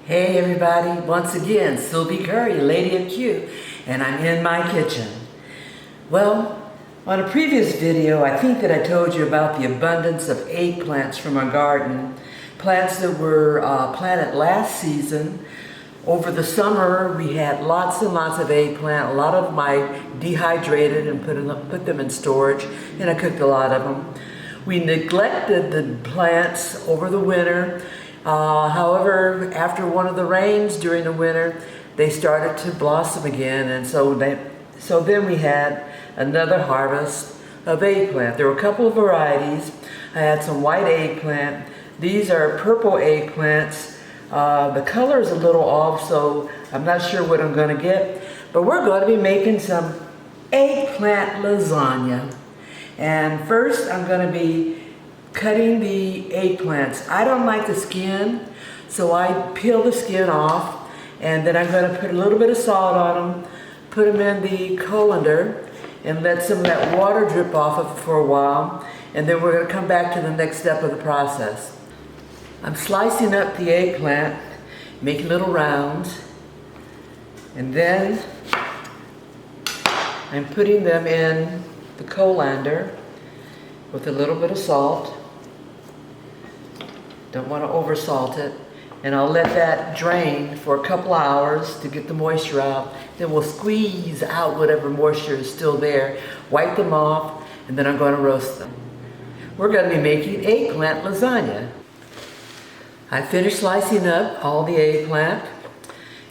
Hey everybody, once again, Sylvie Curry, Lady of Q, and I'm in my kitchen. Well, on a previous video, I think that I told you about the abundance of eggplants from our garden, plants that were planted last season. Over the summer, we had lots and lots of eggplant. A lot of them I dehydrated and put them in storage, and I cooked a lot of them. We neglected the plants over the winter. However, after one of the rains during the winter, they started to blossom again, and so then we had another harvest of eggplant. There were a couple of varieties. I had some white eggplant. These are purple eggplants. The color is a little off, so I'm not sure what I'm going to get, but we're going to be making some eggplant lasagna. And first, I'm going to be cutting the eggplants. I don't like the skin, so I peel the skin off, and then I'm going to put a little bit of salt on them, put them in the colander, and let some of that water drip off of it for a while, and then we're going to come back to the next step of the process. I'm slicing up the eggplant, making little rounds, and then I'm putting them in the colander with a little bit of salt. Don't want to over salt it. And I'll let that drain for a couple hours to get the moisture out. Then we'll squeeze out whatever moisture is still there, wipe them off, and then I'm going to roast them. We're going to be making eggplant lasagna. I finished slicing up all the eggplant,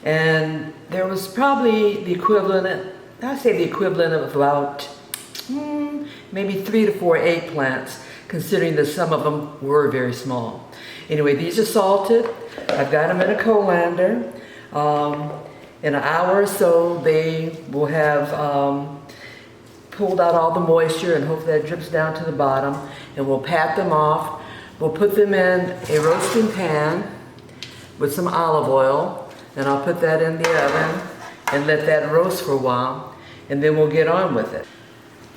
and there was probably the equivalent, I'd say the equivalent of about maybe 3 to 4 eggplants, considering that some of them were very small. Anyway, these are salted. I've got them in a colander. In an hour or so, they will have pulled out all the moisture, and hopefully that drips down to the bottom, and we'll pat them off. We'll put them in a roasting pan with some olive oil, and I'll put that in the oven and let that roast for a while, and then we'll get on with it.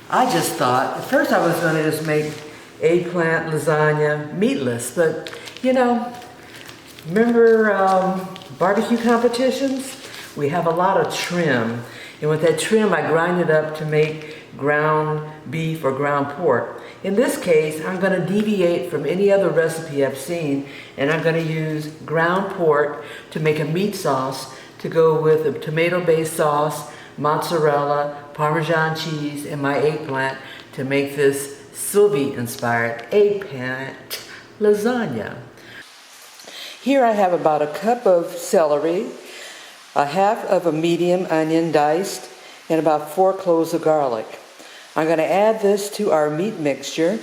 I just thought, at first I was going to just make eggplant lasagna meatless, but you know, remember barbecue competitions? We have a lot of trim, and with that trim I grind it up to make ground beef or ground pork. In this case, I'm going to deviate from any other recipe I've seen, and I'm going to use ground pork to make a meat sauce to go with a tomato-based sauce, mozzarella, parmesan cheese, and my eggplant to make this Sylvie-inspired eggplant lasagna. Here I have about a cup of celery, a half of a medium onion diced, and about 4 cloves of garlic. I'm going to add this to our meat mixture,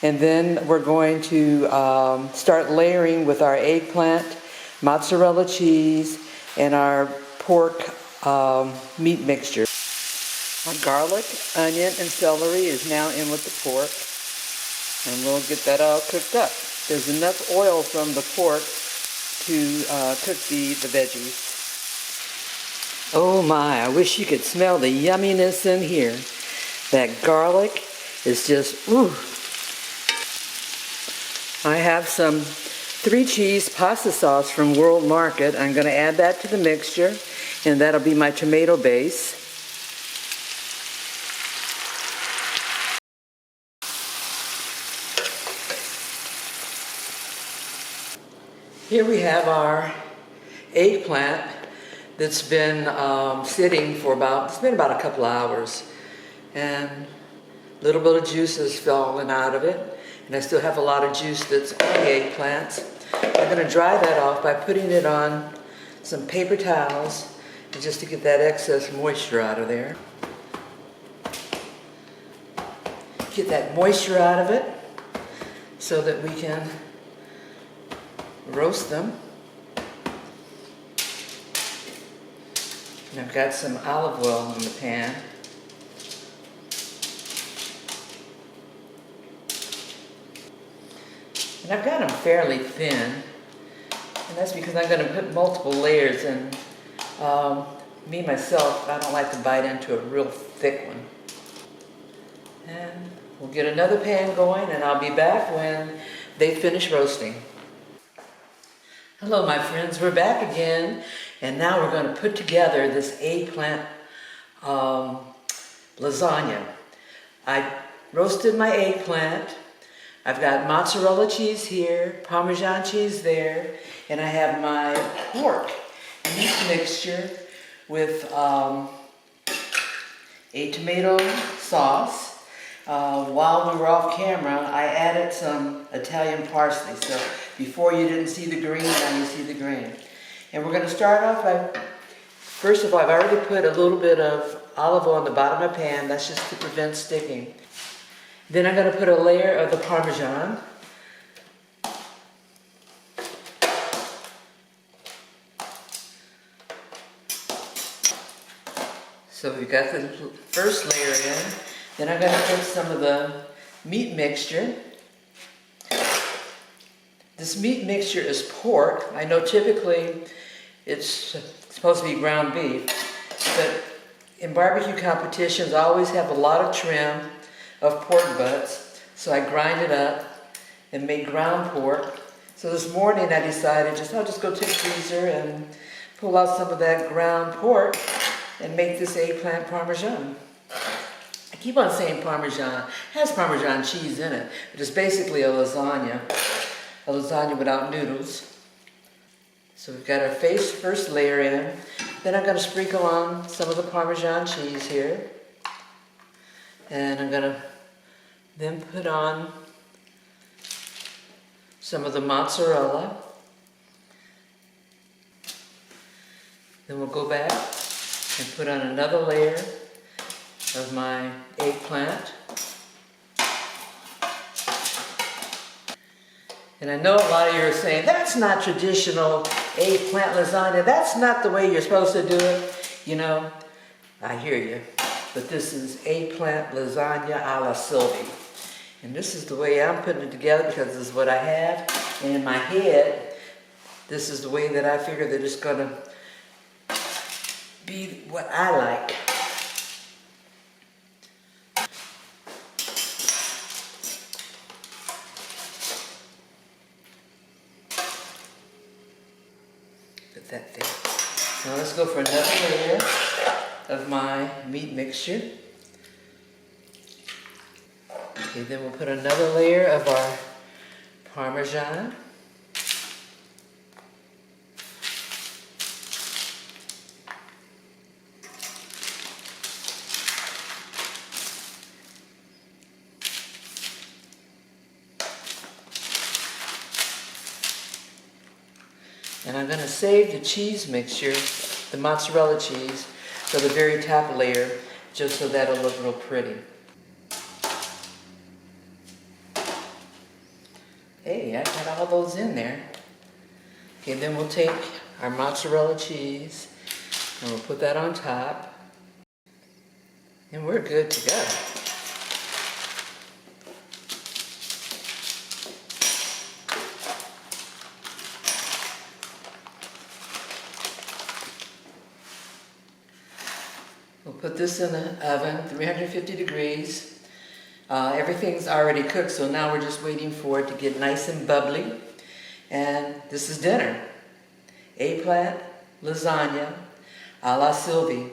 and then we're going to start layering with our eggplant, mozzarella cheese, and our pork meat mixture. Our garlic, onion, and celery is now in with the pork, and we'll get that all cooked up. There's enough oil from the pork to cook the veggies. Oh my, I wish you could smell the yumminess in here. That garlic is just, ooh. I have some 3-cheese pasta sauce from World Market. I'm going to add that to the mixture, and that'll be my tomato base. Here we have our eggplant that's been sitting for it's been about a couple hours, and a little bit of juice has fallen out of it, and I still have a lot of juice that's on the eggplants. I'm going to dry that off by putting it on some paper towels, just to get that excess moisture out of there. Get that moisture out of it so that we can roast them. And I've got some olive oil in the pan. And I've got them fairly thin, and that's because I'm going to put multiple layers in. Me, myself, I don't like to bite into a real thick one. And we'll get another pan going, and I'll be back when they finish roasting. Hello my friends, we're back again and now we're going to put together this eggplant lasagna. I roasted my eggplant, I've got mozzarella cheese here, parmesan cheese there, and I have my pork meat mixture with a tomato sauce. While we were off camera, I added some Italian parsley. So before you didn't see the green, now you see the green. And we're going to start off by, first of all, I've already put a little bit of olive oil on the bottom of my pan. That's just to prevent sticking. Then I'm going to put a layer of the parmesan. So we've got the first layer in. Then I'm going to put some of the meat mixture. This meat mixture is pork. I know typically it's supposed to be ground beef, but in barbecue competitions I always have a lot of trim of pork butts, so I grind it up and make ground pork. So this morning I decided I'll just go to the freezer and pull out some of that ground pork and make this eggplant parmesan. I keep on saying parmesan. It has parmesan cheese in it, but it's basically a lasagna without noodles. So we've got our first layer in. Then I'm going to sprinkle on some of the parmesan cheese here. And I'm going to then put on some of the mozzarella. Then we'll go back and put on another layer of my eggplant. And I know a lot of you are saying, that's not traditional eggplant lasagna. That's not the way you're supposed to do it. You know, I hear you. But this is eggplant lasagna a la Sylvie. And this is the way I'm putting it together because this is what I have. And in my head, this is the way that I figure that it's going to be what I like. Put that there. Now let's go for another layer of my meat mixture. Okay, then we'll put another layer of our parmesan. And I'm going to save the cheese mixture, the mozzarella cheese, for the very top layer, just so that'll look real pretty. Hey, I got all those in there. Okay, then we'll take our mozzarella cheese and we'll put that on top. And we're good to go. We'll put this in the oven, 350 degrees. Everything's already cooked, so now we're just waiting for it to get nice and bubbly. And this is dinner. Eggplant lasagna a la Sylvie.